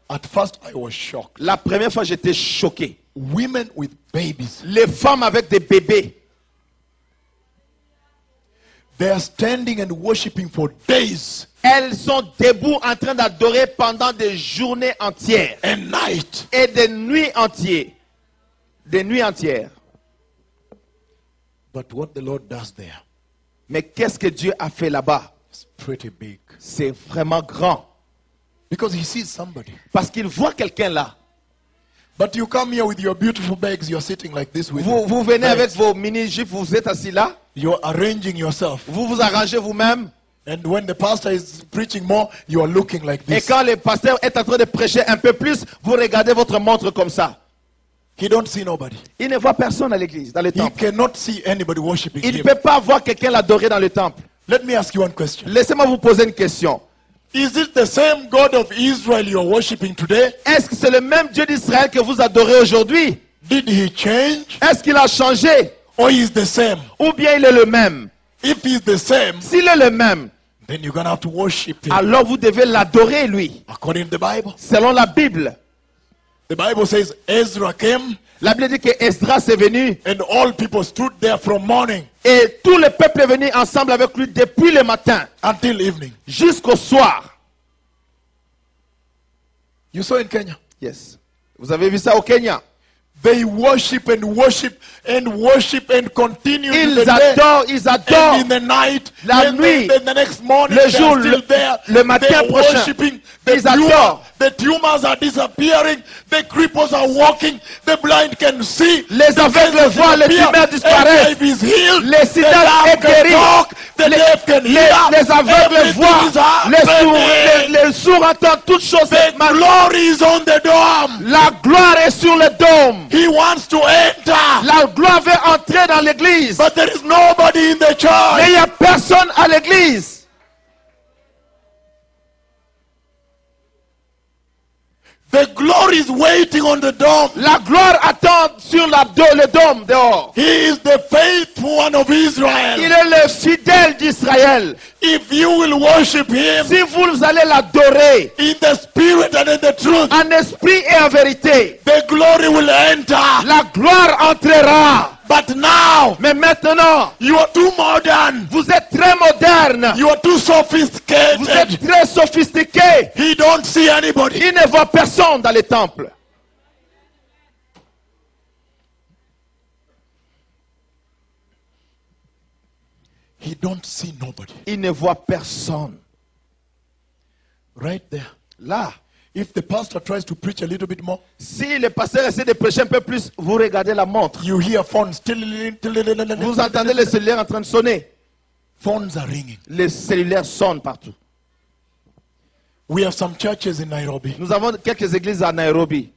At first, I was shocked. La première fois, j'étais choqué. Women with babies. Les femmes avec des bébés. They are standing and worshiping for days Elles sont debout en train d'adorer pendant des journées entières. and night. Et des nuits entières. Des nuits entières. But what the Lord does there Mais qu'est-ce que Dieu a fait là-bas? is pretty big. C'est vraiment grand. Because he sees somebody. Parce qu'il voit quelqu'un là. But you come here with your beautiful bags, you're sitting like this with Vous venez avec vos mini-jupes, vous êtes assis là. you're arranging yourself. Vous vous arrangez vous-même. And when the pastor is preaching more, you are looking like Et this. quand le pasteur est en train de prêcher un peu plus, vous regardez votre montre comme ça. He don't see nobody. Il ne voit personne à l'église, dans le He temple. cannot see anybody worshiping Il ne him. peut pas voir quelqu'un l'adorer dans le temple. Let me ask you one question. Laissez-moi vous poser une question. Is it the same God of Israel you're worshiping today? Est-ce que c'est le même Dieu d'Israël que vous adorez aujourd'hui? Did he change? Est-ce qu'il a changé? Or he is the same? Ou bien il est le même? If he is the same, S'il est le même, then you're going to have to worship him. alors vous devez l'adorer lui. According to the Bible. Selon la Bible. The Bible says Ezra came La Bible dit que Esdras est venu and all people stood there from morning et tout le peuple est venu ensemble avec lui depuis le matin until evening. jusqu'au soir. You saw in Kenya. Yes. Vous avez vu ça au Kenya? They worship and worship and worship and continue in the Ils day adorent, ils and adorent. in the night. La and nuit, then the next morning le they jour, are still there. le matin They are prochain. worshiping. The Ils adorent. the tumors are disappearing. The cripples are walking. The blind can see. Les the aveugles veils voient, les disappear. tumeurs disparaissent. HIV is healed. Les The sida dumb est can guéri. talk. The deaf can hear. Les aveugles Everything voient, is happening. les sourds entendent toutes choses. The glory is on the dome. La gloire est sur le dôme. He wants to enter. La gloire veut entrer dans l'église. But there is nobody in the Mais church. il n'y a personne à l'église. The glory is waiting on the dome. La gloire attend sur le dôme dehors. He is the faithful one of Israel. Il est le fidèle d'Israël. If you will worship him Si vous allez l'adorer in the spirit and in the truth, en esprit et en vérité, the glory will enter. la gloire entrera. But now, Mais maintenant, you are too modern. vous êtes très moderne. You are too Vous sophisticated. êtes très sophistiqué. He don't see anybody. Il ne voit personne dans les temples. He don't see nobody. Il ne voit personne. Right there. Là, If the pastor tries to preach a little bit more, si le pasteur essaie de prêcher un peu plus, vous regardez la montre. you hear phones. Vous entendez les cellulaires en train de sonner. Phones are ringing. Les cellulaires sonnent partout. We have some churches in Nairobi. Nous avons quelques églises à Nairobi.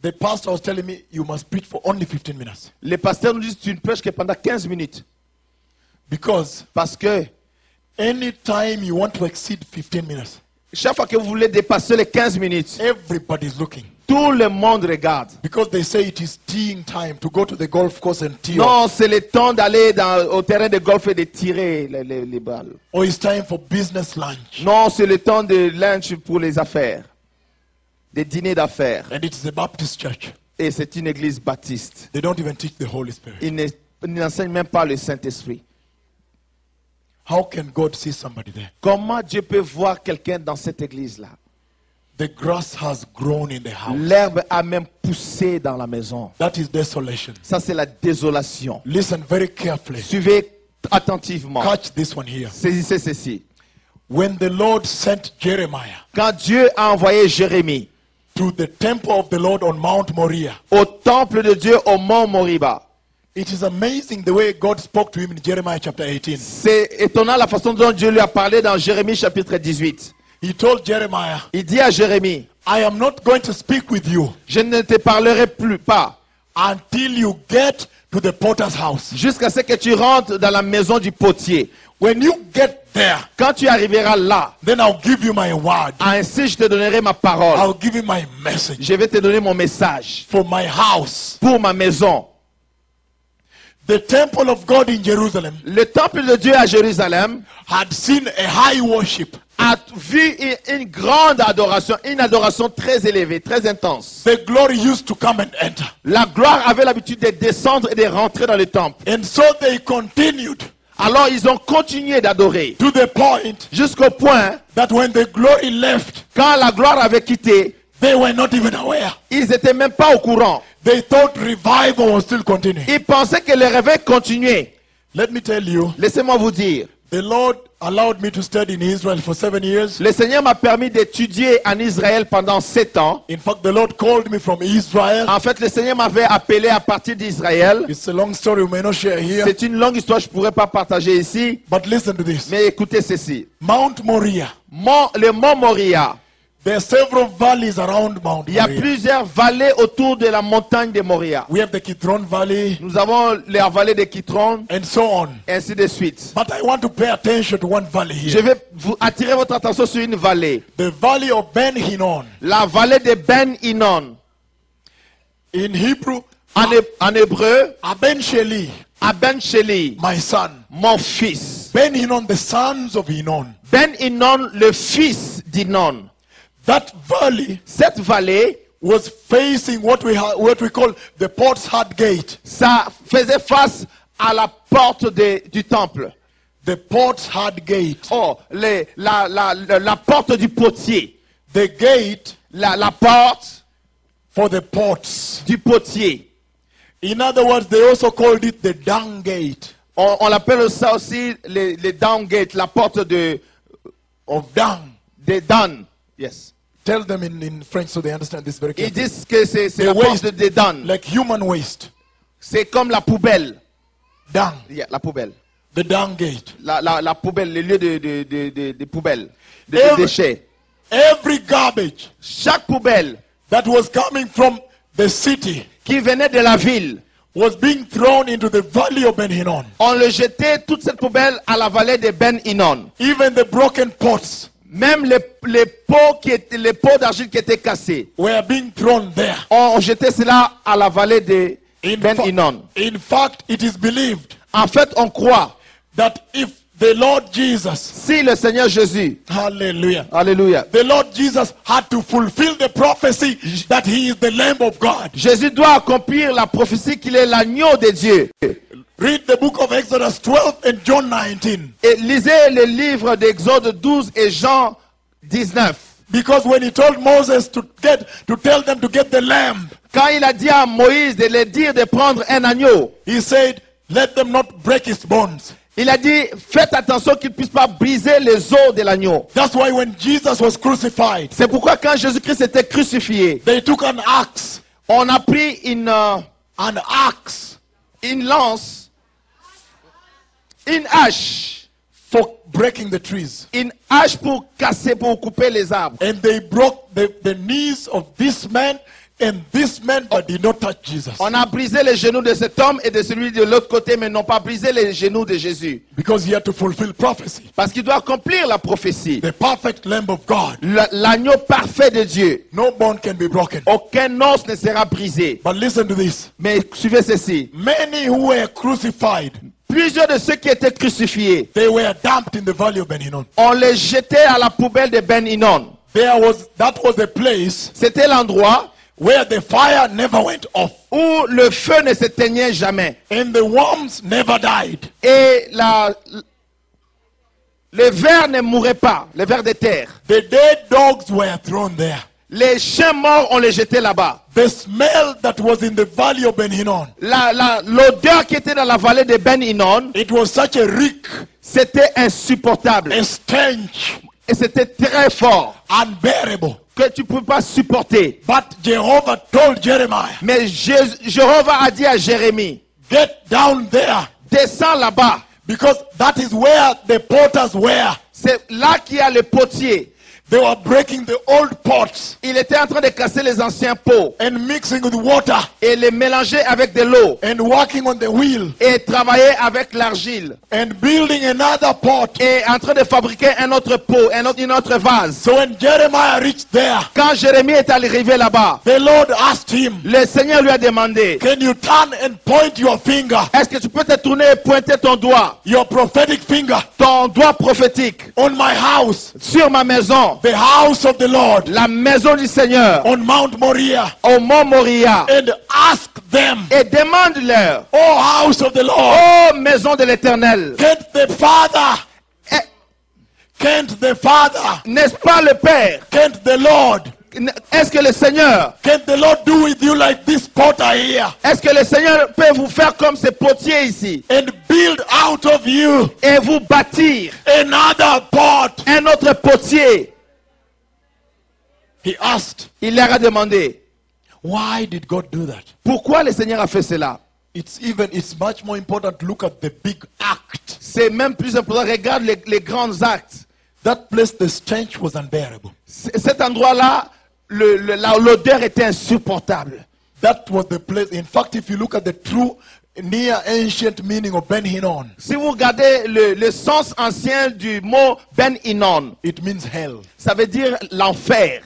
The pastor was telling me you must preach for only 15 minutes. Les pasteurs nous disent tu ne prêches que pendant 15 minutes. Because Parce que anytime you want to exceed 15 minutes, chaque fois que vous voulez dépasser les 15 minutes, everybody's looking. tout le monde regarde. Because they say it is teeing time to go to the golf course and tee off. Non, c'est le temps d'aller au terrain de golf et de tirer les balles. Or it's time for business lunch. Non, c'est le temps de lunch pour les affaires. Des dîners d'affaires. And it's the Baptist church. Et c'est une église baptiste. They don't even teach the Holy Spirit. Ils n'enseignent même pas le Saint-Esprit. How can God see somebody there? Comment Dieu peut voir quelqu'un dans cette église-là? The grass has grown in the house. L'herbe a même poussé dans la maison. That is desolation. Ça, c'est la désolation. Listen very carefully. Suivez attentivement. Catch this one here. Saisissez ceci. When the Lord sent Jeremiah Quand Dieu a envoyé Jérémie to the temple of the Lord on Mount Moriah, au temple de Dieu au mont Moriba, it is amazing the way God spoke to him in Jeremiah chapter 18. c'est étonnant la façon dont Dieu lui a parlé dans Jérémie chapitre 18. He told Jeremiah, Il dit à Jérémie, I am not going to speak with you je ne te parlerai plus pas until you get to the potter's house. jusqu'à ce que tu rentres dans la maison du potier. When you get there, Quand tu arriveras là, then I'll give you my word. ainsi je te donnerai ma parole. I'll give you my message Je vais te donner mon message for my house. pour ma maison. The temple of God in Jerusalem Le temple de Dieu à Jérusalem had seen a high worship a vu une grande adoration, une adoration très élevée, très intense. the glory used to come and enter. La gloire avait l'habitude de descendre et de rentrer dans le temple. And so they continued Alors ils ont continué d'adorer to the point jusqu'au point, that when the glory left, quand la gloire avait quitté, they were not even aware. ils n'étaient même pas au courant. They thought revival was still continuing. Ils pensaient que le réveil continuait. Let me tell you, Laissez-moi vous dire, the Lord allowed me to study in Israel for 7 years. le Seigneur m'a permis d'étudier en Israël pendant 7 ans. In fact, the Lord called me from Israel. En fait, le Seigneur m'avait appelé à partir d'Israël. It's a long story we may not share here. C'est une longue histoire, je ne pourrais pas partager ici. But listen to this. Mais écoutez ceci. Mount Moriah. Le mont Moriah. There are several valleys around Mount Il y a Moriah. plusieurs vallées autour de la montagne de Moriah. We have the Kidron Valley Nous avons la vallée de Kitron, and so on. ainsi de suite. But I want to pay attention to one valley Je here. vais vous attirer votre attention sur une vallée. The valley of Ben Hinnon. La vallée de Ben Hinnon. In Hebrew, En hébreu, Aben Sheli, Aben Sheli, my son. mon fils. Ben Hinnon, the sons of Hinnon. Ben Hinnon, le fils d'Hinnon. That valley Cette vallée, was facing what we call the Port's Heart Gate. ça faisait face à la porte du temple. The Port's Heart Gate. Oh, la porte du potier. The gate La porte for the ports. du potier. In other words, they also called it the dung gate On l'appelle ça aussi les down gate, la porte of dung. de Dan. Yes. Tell them in French so they understand this very Ils carefully. disent que c'est The la porte waste. de Dan. Like human waste. C'est comme la poubelle. Dung. Yeah, la poubelle. The dung gate. La poubelle, le lieu de poubelle, de Every- déchets. Every garbage Chaque poubelle that was coming from the city qui venait de la ville, was being thrown into the valley of Ben Hinnon. on le jetait, toute cette poubelle, à la vallée de Ben Hinnon. Even the broken pots Même les pots d'argile qui étaient cassés, were being thrown there. on jetait cela à la vallée de In, Ben fa- Hinnon. in fact, it is believed En fait, on croit, that if the Lord Jesus, si le Seigneur Jésus, hallelujah, alléluia, the Lord Jesus had to fulfill the prophecy that he is the Lamb of God. Jésus doit accomplir la prophétie qu'il est l'agneau de Dieu. Read the book of Exodus 12 and John 19. Et lisez le livre d'Exode 12 et Jean 19. Because when he told Moses to tell them to get the lamb, Quand il a dit à Moïse de leur dire de prendre un agneau, he said, let them not break his bones. il a dit, faites attention qu'il ne puisse pas briser les os de l'agneau. That's why when Jesus was crucified, C'est pourquoi quand Jésus-Christ était crucifié, they took an axe, on a pris une lance, une hache, for breaking the trees. une hache pour casser, pour couper les arbres. And they broke the knees of this man and this man, but did not touch Jesus. On a brisé les genoux de cet homme et de celui de l'autre côté, mais n'ont pas brisé les genoux de Jésus. Because he had to fulfill prophecy. Parce qu'il doit accomplir la prophétie. The perfect Lamb of God. L'agneau parfait de Dieu. No bone can be broken. Aucun os ne sera brisé. But listen to this. Mais suivez ceci. Many who were crucified, Plusieurs de ceux qui étaient crucifiés, they were dumped in the valley of Ben Hinnon. on les jetait à la poubelle de Ben Hinnon. That was a place C'était l'endroit where the fire never went off où le feu ne s'éteignait jamais. and the worms never died. Et les vers ne mouraient pas, les vers de terre. The dead dogs were thrown there. Les chiens morts, on les jetait là-bas. The smell that was in the valley of Ben Hinnon, L'odeur qui était dans la vallée de Ben Hinnon, it was such a reek, c'était insupportable. a stench, Et c'était très fort unbearable. que tu ne peux pas supporter. But Jehovah told Jeremiah, Mais Jéhovah a dit à Jérémie, get down there, descends là-bas. because that is where the potters were. C'est là qu'il y a le potier. They were breaking the old pots Il était en train de casser les anciens pots and mixing with water et les mélanger avec de l'eau and working on the wheel et travailler avec l'argile and building another pot. et en train de fabriquer un autre pot, une autre vase. So when Jeremiah reached there, Quand Jérémie est arrivé là-bas, the Lord asked him, le Seigneur lui a demandé, can you turn and point your finger, est-ce que tu peux te tourner et pointer ton doigt, your prophetic finger, ton doigt prophétique on my house, sur ma maison, the house of the Lord, la maison du Seigneur, on Mount Moriah, au mont Moriah, and ask them, et demande-leur, oh house of the Lord, ô maison de l'Éternel, can't the Father, eh, can't the Father, n'est-ce pas le Père? can't the Lord, Est-ce que le Seigneur, can't the Lord do with you like this potter here, est-ce que le Seigneur peut vous faire comme ces potiers ici and build out of you et vous bâtir another pot? un autre potier? He asked, Il leur a demandé, why did God do that? pourquoi le Seigneur a fait cela? It's much more important to look at the big act. C'est même plus important. Regarde les grands actes. That place, the stench was unbearable. Cet endroit-là, l'odeur était insupportable. That was the place. In fact, if you look at the true near ancient meaning of Ben Hinnon, Si vous regardez le sens ancien du mot Ben Hinnon, it means hell. ça veut dire l'enfer.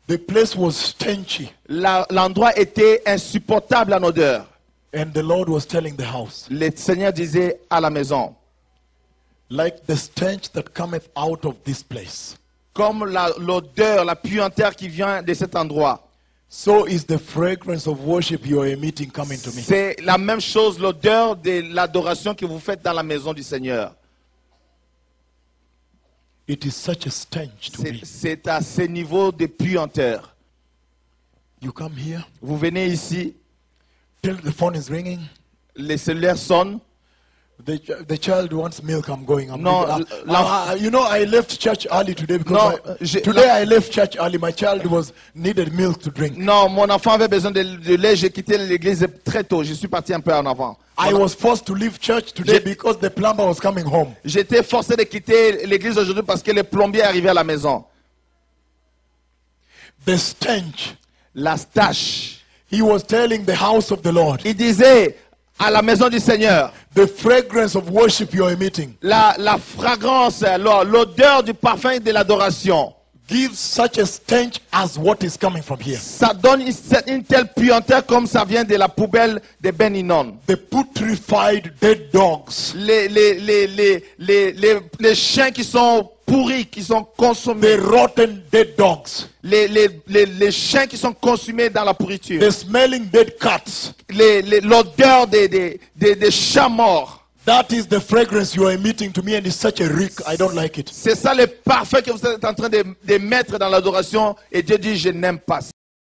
The place was stenchy. L'endroit était insupportable en odeur. And the Lord was telling the house, Le Seigneur disait à la maison, like the stench that cometh out of this place, comme l'odeur, la puanteur qui vient de cet endroit, so is the fragrance of worship you are emitting coming to me. c'est la même chose, l'odeur de l'adoration que vous faites dans la maison du Seigneur. It is such a stench to me. C'est à ce niveau de puanteur. You come here, Vous venez ici, till the phone is ringing. les cellulaires sonnent. The child wants milk. I'm going. No, you know, I left church early today because No, I left church early. My child needed milk to drink. Non, mon enfant avait besoin de lait. J'ai quitté l'église très tôt. Je suis parti un peu en avant. I was forced to leave church today because the plumber was coming home. J'étais forcé de quitter l'église aujourd'hui parce que le plombier est arrivé à la maison. The stench. La tache. He was telling the house of the Lord, Il disait à la maison du Seigneur, the fragrance of worship you are emitting la fragrance, l'odeur du parfum de l'adoration, gives such a stench as what is coming from here. ça donne une telle puanteur comme ça vient de la poubelle de Ben Hinnon. The putrefied dead dogs, Les chiens qui sont pourris, qui sont consommés. the rotten dead dogs, Les chiens qui sont consumés dans la pourriture. the smelling dead cats. L'odeur des chats morts. That is the fragrance you are emitting to me, and it's such a reek. I don't like it. C'est ça le parfum que vous êtes en train de mettre dans l'adoration. Et Dieu dit, je n'aime pas ça.